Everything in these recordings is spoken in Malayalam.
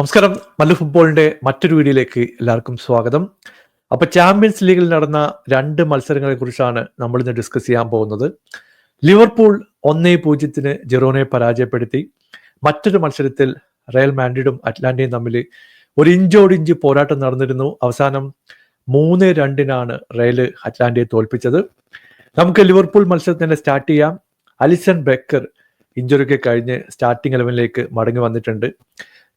നമസ്കാരം. മല്ലു ഫുട്ബോളിന്റെ മറ്റൊരു വീഡിയോയിലേക്ക് എല്ലാവർക്കും സ്വാഗതം. അപ്പൊ ചാമ്പ്യൻസ് ലീഗിൽ നടന്ന 2 മത്സരങ്ങളെ കുറിച്ചാണ് നമ്മൾ ഇന്ന് ഡിസ്കസ് ചെയ്യാൻ പോകുന്നത്. ലിവർപൂൾ 1-0 ജിറോണയെ പരാജയപ്പെടുത്തി. മറ്റൊരു മത്സരത്തിൽ റയൽ മാഡ്രിഡും അറ്റ്ലാന്റയും തമ്മിൽ ഒരു ഇഞ്ചോടിഞ്ച് പോരാട്ടം നടന്നിരുന്നു. അവസാനം 3-2 റയൽ അറ്റ്ലാന്റയെ തോൽപ്പിച്ചത്. നമുക്ക് ലിവർപൂൾ മത്സരത്തിൽ തന്നെ സ്റ്റാർട്ട് ചെയ്യാം. അലിസൺ ബെക്കർ ഇഞ്ചുറിയൊക്കെ കഴിഞ്ഞ് സ്റ്റാർട്ടിംഗ് 11ലേക്ക് മടങ്ങി വന്നിട്ടുണ്ട്.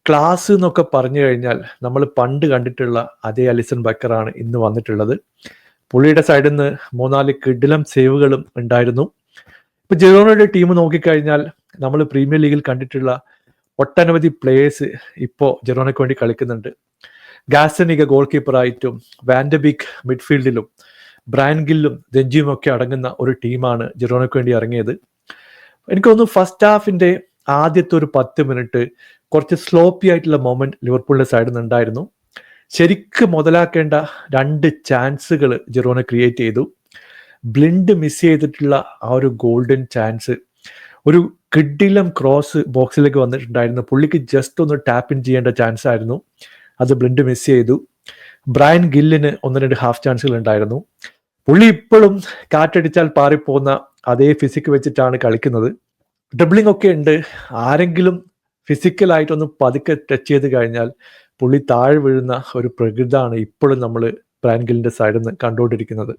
ക്ലാസ് എന്നൊക്കെ പറഞ്ഞു കഴിഞ്ഞാൽ നമ്മൾ പണ്ട് കണ്ടിട്ടുള്ള അതേ അലിസൺ ബക്കറാണ് ഇന്ന് വന്നിട്ടുള്ളത്. പുള്ളിയുടെ സൈഡിൽ നിന്ന് 3-4 കിടിലം സേവുകളും ഉണ്ടായിരുന്നു. ഇപ്പൊ ജിറോണയുടെ ടീം നോക്കിക്കഴിഞ്ഞാൽ നമ്മൾ പ്രീമിയർ ലീഗിൽ കണ്ടിട്ടുള്ള ഒട്ടനവധി പ്ലേയേഴ്സ് ഇപ്പോൾ ജിറോണയ്ക്ക് വേണ്ടി കളിക്കുന്നുണ്ട്. ഗാസനിക ഗോൾ കീപ്പറായിട്ടും വാൻഡബിക് മിഡ്ഫീൽഡിലും ബ്രയൻ ഗില്ലും ദെഞ്ചിയും ഒക്കെ അടങ്ങുന്ന ഒരു ടീമാണ് ജിറോണയ്ക്ക് വേണ്ടി ഇറങ്ങിയത്. എനിക്ക് തോന്നുന്നു ഫസ്റ്റ് ഹാഫിന്റെ ആദ്യത്തെ ഒരു 10 മിനിറ്റ് കുറച്ച് സ്ലോപ്പി ആയിട്ടുള്ള മൊമെന്റ് ലിവർപൂളിന്റെ സൈഡിൽ നിന്ന് ഉണ്ടായിരുന്നു. ശരിക്കും മുതലാക്കേണ്ട 2 ചാൻസുകൾ ജിറോണ ക്രിയേറ്റ് ചെയ്തു. ബ്ലിൻഡ് മിസ് ചെയ്തിട്ടുള്ള ആ ഒരു ഗോൾഡൻ ചാൻസ്, ഒരു കിഡിലം ക്രോസ് ബോക്സിലേക്ക് വന്നിട്ടുണ്ടായിരുന്നു. പുള്ളിക്ക് ജസ്റ്റ് ഒന്ന് ടാപ്പ് ഇൻ ചെയ്യേണ്ട ചാൻസ് ആയിരുന്നു, അത് ബ്ലിൻഡ് മിസ് ചെയ്തു. ബ്രയൻ ഗില്ലിന് 1-2 ഹാഫ് ചാൻസുകൾ ഉണ്ടായിരുന്നു. പുള്ളി ഇപ്പോഴും കാറ്റടിച്ചാൽ പാറിപ്പോകുന്ന അതേ ഫിസിക്ക് വെച്ചിട്ടാണ് കളിക്കുന്നത്. ഡ്രിബ്ലിംഗ് ഒക്കെ ഉണ്ട്. ആരെങ്കിലും ഫിസിക്കലായിട്ടൊന്ന് പതുക്കെ ടച്ച് ചെയ്ത് കഴിഞ്ഞാൽ പുള്ളി താഴെ വീഴുന്ന ഒരു പ്രകൃതമാണ് ഇപ്പോഴും നമ്മൾ ബ്രയൻ ഗില്ലിന്റെ സൈഡിൽ നിന്ന് കണ്ടുകൊണ്ടിരിക്കുന്നത്.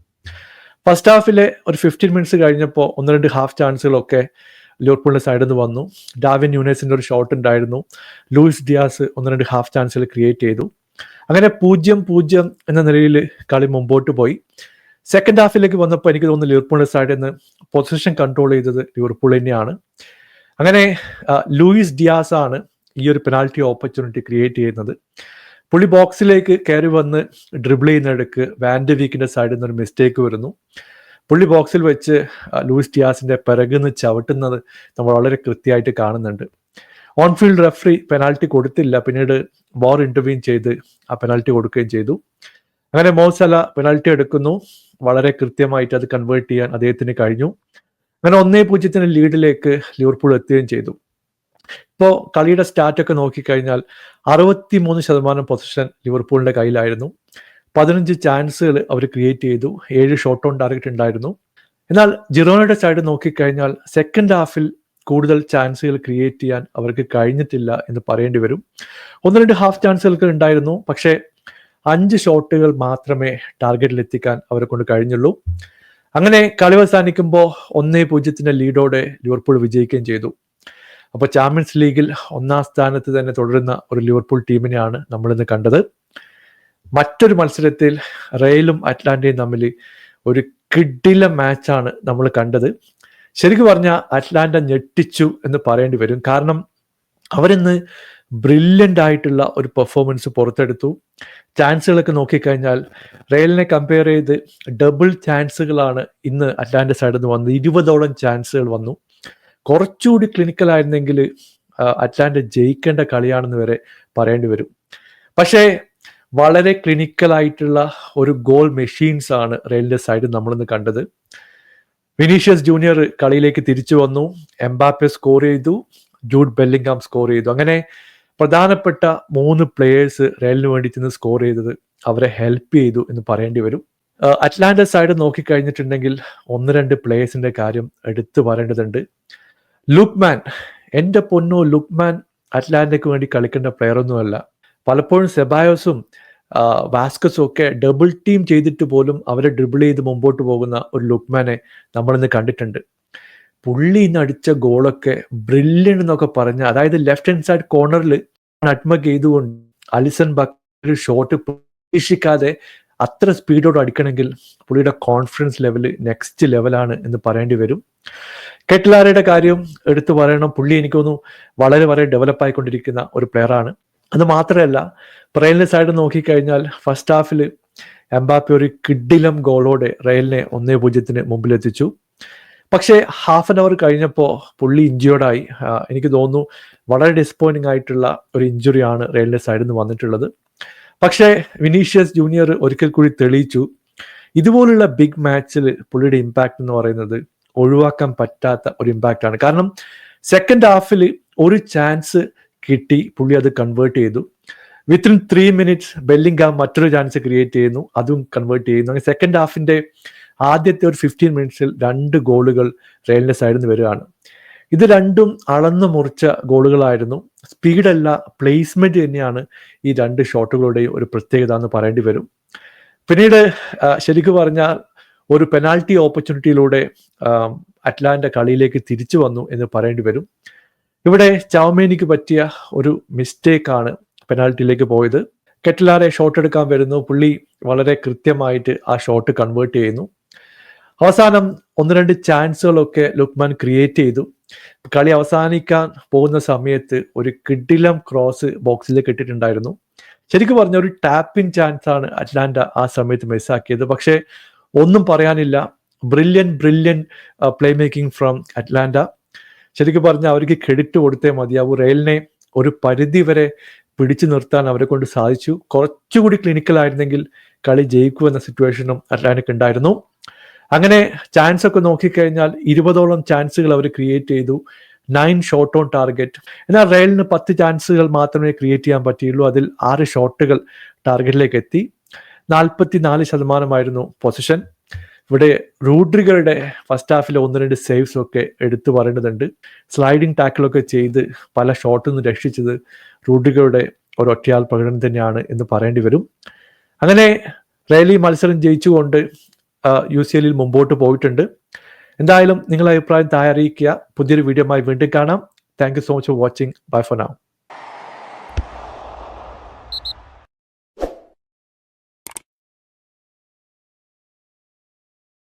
ഫസ്റ്റ് ഹാഫിലെ ഒരു 15 മിനിറ്റ്സ് കഴിഞ്ഞപ്പോൾ 1-2 ഹാഫ് ചാൻസുകളൊക്കെ ലിവർപൂളിന്റെ സൈഡിൽ നിന്ന് വന്നു. ഡാർവിൻ ന്യൂനസിന്റെ ഒരു ഷോട്ട് ഉണ്ടായിരുന്നു. ലൂയിസ് ഡിയാസ് 1-2 ഹാഫ് ചാൻസുകൾ ക്രിയേറ്റ് ചെയ്തു. അങ്ങനെ 0-0 എന്ന നിലയിൽ കളി മുമ്പോട്ട് പോയി. സെക്കൻഡ് ഹാഫിലേക്ക് വന്നപ്പോൾ എനിക്ക് തോന്നുന്നു ലിവർപൂളിന്റെ സൈഡിൽ നിന്ന് പൊസിഷൻ കൺട്രോൾ ചെയ്തത് ലിവർപൂൾ തന്നെയാണ്. അങ്ങനെ ലൂയിസ് ഡിയാസ് ആണ് ഈ ഒരു പെനാൽറ്റി ഓപ്പർച്യൂണിറ്റി ക്രിയേറ്റ് ചെയ്യുന്നത്. പുള്ളി ബോക്സിലേക്ക് കയറി വന്ന് ഡ്രിബിൾ ചെയ്യുന്നിടക്ക് വാൻഡവീക്കിന്റെ സൈഡിൽ നിന്ന് ഒരു മിസ്റ്റേക്ക് വരുന്നു. പുള്ളി ബോക്സിൽ വെച്ച് ലൂയിസ് ഡിയാസിന്റെ പിറകുന്ന് ചവിട്ടുന്നത് നമ്മൾ വളരെ കൃത്യമായിട്ട് കാണുന്നുണ്ട്. ഓൺഫീൽഡ് റെഫറി പെനാൽറ്റി കൊടുത്തില്ല. പിന്നീട് വാർ ഇന്റർവ്യൂൻ ചെയ്ത് ആ പെനാൽറ്റി കൊടുക്കുകയും ചെയ്തു. അങ്ങനെ മോസല പെനാൽറ്റി എടുക്കുന്നു. വളരെ കൃത്യമായിട്ട് അത് കൺവേർട്ട് ചെയ്യാൻ അദ്ദേഹത്തിന് കഴിഞ്ഞു. അങ്ങനെ 1-0 ലീഡിലേക്ക് ലിവർപൂൾ എത്തുകയും ചെയ്തു. ഇപ്പോൾ കളിയുടെ സ്റ്റാറ്റ് ഒക്കെ നോക്കിക്കഴിഞ്ഞാൽ 63% പൊസിഷൻ ലിവർപൂളിന്റെ കയ്യിലായിരുന്നു. 15 ചാൻസുകൾ അവർ ക്രിയേറ്റ് ചെയ്തു. 7 ഷോട്ട് ഓൺ ടാർഗറ്റ് ഉണ്ടായിരുന്നു. എന്നാൽ ജിറോണയുടെ സൈഡ് നോക്കിക്കഴിഞ്ഞാൽ സെക്കൻഡ് ഹാഫിൽ കൂടുതൽ ചാൻസുകൾ ക്രിയേറ്റ് ചെയ്യാൻ അവർക്ക് കഴിഞ്ഞിട്ടില്ല എന്ന് പറയേണ്ടി വരും. 1-2 ഹാഫ് ചാൻസുകൾക്ക് ഉണ്ടായിരുന്നു. പക്ഷേ 5 ഷോട്ടുകൾ മാത്രമേ ടാർഗറ്റിൽ എത്തിക്കാൻ അവരെ കൊണ്ട് കഴിഞ്ഞുള്ളൂ. അങ്ങനെ കളി അവസാനിക്കുമ്പോൾ 1-0 ലീഡോടെ ലിവർപൂൾ വിജയിക്കുകയും ചെയ്തു. അപ്പോൾ ചാമ്പ്യൻസ് ലീഗിൽ 1ാം സ്ഥാനത്ത് തന്നെ തുടരുന്ന ഒരു ലിവർപൂൾ ടീമിനെയാണ് നമ്മളിന്ന് കണ്ടത്. മറ്റൊരു മത്സരത്തിൽ റയലും അറ്റ്ലാന്റയും തമ്മിൽ ഒരു കിടില മാച്ചാണ് നമ്മൾ കണ്ടത്. ശരിക്കും പറഞ്ഞാൽ അറ്റ്ലാന്റ ഞെട്ടിച്ചു എന്ന് പറയേണ്ടി വരും. കാരണം അവരിന്ന് ബ്രില്യൻ്റ് ആയിട്ടുള്ള ഒരു പെർഫോമൻസ് പുറത്തെടുത്തു. ചാൻസുകളൊക്കെ നോക്കിക്കഴിഞ്ഞാൽ റയലിനെ കമ്പയർ ചെയ്ത് ഡബിൾ ചാൻസുകളാണ് ഇന്ന് അറ്റ്ലാന്റ സൈഡിൽ നിന്ന് വന്നത്. 20ഓളം ചാൻസുകൾ വന്നു. കുറച്ചുകൂടി ക്ലിനിക്കൽ ആയിരുന്നെങ്കിൽ അറ്റ്ലാന്റ ജയിക്കേണ്ട കളിയാണെന്ന് വരെ പറയേണ്ടി വരും. പക്ഷേ വളരെ ക്ലിനിക്കൽ ആയിട്ടുള്ള ഒരു ഗോൾ മെഷീൻസ് ആണ് റയലിന്റെ സൈഡിൽ നമ്മളിന്ന് കണ്ടത്. വിനീഷ്യസ് ജൂനിയർ കളിയിലേക്ക് തിരിച്ചു വന്നു. എംബാപ്പെ സ്കോർ ചെയ്തു. ജൂഡ് ബെല്ലിംഗാം സ്കോർ ചെയ്തു. അങ്ങനെ പ്രധാനപ്പെട്ട 3 പ്ലേയേഴ്സ് റയലിന് വേണ്ടി ചെന്ന് സ്കോർ ചെയ്തത് അവരെ ഹെൽപ്പ് ചെയ്തു എന്ന് പറയേണ്ടി വരും. അറ്റ്ലാന്റ സൈഡ് നോക്കിക്കഴിഞ്ഞിട്ടുണ്ടെങ്കിൽ 1-2 പ്ലേയേഴ്സിന്റെ കാര്യം എടുത്തു പറയേണ്ടതുണ്ട്. ലുക്മാൻ, എന്റെ പൊന്നോ, ലുക്മാൻ അറ്റ്ലാന്റയ്ക്ക് വേണ്ടി കളിക്കേണ്ട പ്ലെയർ ഒന്നുമല്ല. പലപ്പോഴും സെബായോസും വാസ്കസും ഒക്കെ ഡബിൾ ടീം ചെയ്തിട്ട് പോലും അവരെ ഡ്രിബിൾ ചെയ്ത് മുമ്പോട്ട് പോകുന്ന ഒരു ലുക്മാനെ നമ്മളിന്ന് കണ്ടിട്ടുണ്ട്. പുള്ളി ഇന്ന് അടിച്ച ഗോളൊക്കെ ബ്രില്യൻ്റ് എന്നൊക്കെ പറഞ്ഞ, അതായത് ലെഫ്റ്റ് ഹാൻഡ് സൈഡ് കോർണറിൽ അഡ്മഗ് ചെയ്തുകൊണ്ട് അലിസൺ ബക്കർ ഷോട്ട് പ്രതീക്ഷിക്കാതെ അത്ര സ്പീഡോട് അടിക്കണമെങ്കിൽ പുള്ളിയുടെ കോൺഫിഡൻസ് ലെവല് നെക്സ്റ്റ് ലെവലാണ് എന്ന് പറയേണ്ടി വരും. കെറ്റ്ലാരയുടെ കാര്യം എടുത്തു പറയണം. പുള്ളി എനിക്ക് തോന്നുന്നു വളരെ വളരെ ഡെവലപ്പ് ആയിക്കൊണ്ടിരിക്കുന്ന ഒരു പ്ലെയറാണ്. അത് മാത്രമല്ല, റയലിന്റെ സൈഡ് നോക്കിക്കഴിഞ്ഞാൽ ഫസ്റ്റ് ഹാഫിൽ എംബാപ്പെ ഒരു കിഡിലം ഗോളോടെ റയലിനെ 1-0 മുമ്പിലെത്തിച്ചു. പക്ഷേ ഹാഫ് ആൻ അവർ കഴിഞ്ഞപ്പോൾ പുള്ളി ഇഞ്ചുവേർഡായി. എനിക്ക് തോന്നുന്നു വളരെ ഡിസപ്പോയിന്റിംഗ് ആയിട്ടുള്ള ഒരു ഇഞ്ചുറിയാണ് റയലിന്റെ സൈഡിൽ നിന്ന് വന്നിട്ടുള്ളത്. പക്ഷേ വിനീഷ്യസ് ജൂനിയർ ഒരിക്കൽ കൂടി തെളിയിച്ചു, ഇതുപോലുള്ള ബിഗ് മാച്ചിൽ പുള്ളിയുടെ ഇമ്പാക്ട് എന്ന് പറയുന്നത് ഒഴിവാക്കാൻ പറ്റാത്ത ഒരു ഇമ്പാക്റ്റ് ആണ്. കാരണം സെക്കൻഡ് ഹാഫിൽ ഒരു ചാൻസ് കിട്ടി, പുള്ളി അത് കൺവേർട്ട് ചെയ്തു. വിത്തിൻ 3 minutes ബെല്ലിംഗാം മറ്റൊരു ചാൻസ് ക്രിയേറ്റ് ചെയ്യുന്നു, അതും കൺവേർട്ട് ചെയ്യുന്നു. അങ്ങനെ സെക്കൻഡ് ഹാഫിന്റെ ആദ്യത്തെ ഒരു 15 minutesൽ 2 ഗോളുകൾ റയലിന്റെ സൈഡിൽ നിന്ന് വരികയാണ്. ഇത് രണ്ടും അളന്നു മുറിച്ച ഗോളുകളായിരുന്നു. സ്പീഡല്ല, പ്ലേസ്മെന്റ് തന്നെയാണ് ഈ 2 ഷോട്ടുകളുടെയും ഒരു പ്രത്യേകത എന്ന് പറയേണ്ടി വരും. പിന്നീട് ശരിക്കും പറഞ്ഞാൽ ഒരു പെനാൽറ്റി ഓപ്പർച്യൂണിറ്റിയിലൂടെ അറ്റ്ലാന്റ കളിയിലേക്ക് തിരിച്ചു വന്നു എന്ന് പറയേണ്ടി വരും. ഇവിടെ ചൗമേനിക്ക് പറ്റിയ ഒരു മിസ്റ്റേക്കാണ് പെനാൽറ്റിയിലേക്ക് പോയത്. കെറ്റ്ലാറെ ഷോട്ട് എടുക്കാൻ വരുന്നു, പുള്ളി വളരെ കൃത്യമായിട്ട് ആ ഷോട്ട് കൺവേർട്ട് ചെയ്യുന്നു. അവസാനം 1-2 ചാൻസുകളൊക്കെ ലുക്മാൻ ക്രിയേറ്റ് ചെയ്തു. കളി അവസാനിക്കാൻ പോകുന്ന സമയത്ത് ഒരു കിടിലം ക്രോസ് ബോക്സിലേക്ക് ഇട്ടിട്ടുണ്ടായിരുന്നു. ശരിക്കും പറഞ്ഞ ഒരു ടാപ്പിൻ ചാൻസ് ആണ് അറ്റ്ലാന്റ ആ സമയത്ത് മിസ്സാക്കിയത്. പക്ഷേ ഒന്നും പറയാനില്ല, brilliant play making from Atlanta. ശരിക്കും പറഞ്ഞാൽ അവർക്ക് ക്രെഡിറ്റ് കൊടുത്തേ മതിയാവൂ. റയലിനെ ഒരു പരിധി വരെ പിടിച്ചു നിർത്താൻ അവരെ കൊണ്ട് സാധിച്ചു. കുറച്ചുകൂടി ക്ലിനിക്കൽ ആയിരുന്നെങ്കിൽ കളി ജയിക്കുമെന്ന സിറ്റുവേഷനും അറ്റ്ലാന്റയ്ക്ക് ഉണ്ടായിരുന്നു. അങ്ങനെ ചാൻസ് ഒക്കെ നോക്കിക്കഴിഞ്ഞാൽ 20ഓളം ചാൻസുകൾ അവർ ക്രിയേറ്റ് ചെയ്തു, 9 ഷോട്ട് ഓൺ ടാർഗറ്റ്. എന്നാൽ റയലിന് 10 ചാൻസുകൾ മാത്രമേ ക്രിയേറ്റ് ചെയ്യാൻ പറ്റിയുള്ളൂ. അതിൽ 6 ഷോട്ടുകൾ ടാർഗറ്റിലേക്ക് എത്തി. 44% പൊസിഷൻ. ഇവിടെ റൂഡ്രിഗറുടെ ഫസ്റ്റ് ഹാഫിലെ 1-2 സേവ്സ് ഒക്കെ എടുത്തു പറയേണ്ടതുണ്ട്. സ്ലൈഡിങ് ടാക്കിളൊക്കെ ചെയ്ത് പല ഷോട്ടിൽ നിന്ന് രക്ഷിച്ചത് റൂഡ്രിഗറുടെ ഒരു ഒറ്റയാൾ പ്രകടനം തന്നെയാണ് എന്ന് പറയേണ്ടി വരും. അങ്ങനെ റയൽ ഈ മത്സരം ജയിച്ചുകൊണ്ട് UCL മുമ്പോട്ട് പോയിട്ടുണ്ട്. എന്തായാലും നിങ്ങളുടെ അഭിപ്രായം താഴെ അറിയിക്കുക. പുതിയൊരു വീഡിയോയുമായി വീണ്ടും കാണാം. Thank you so much for watching. Bye for now.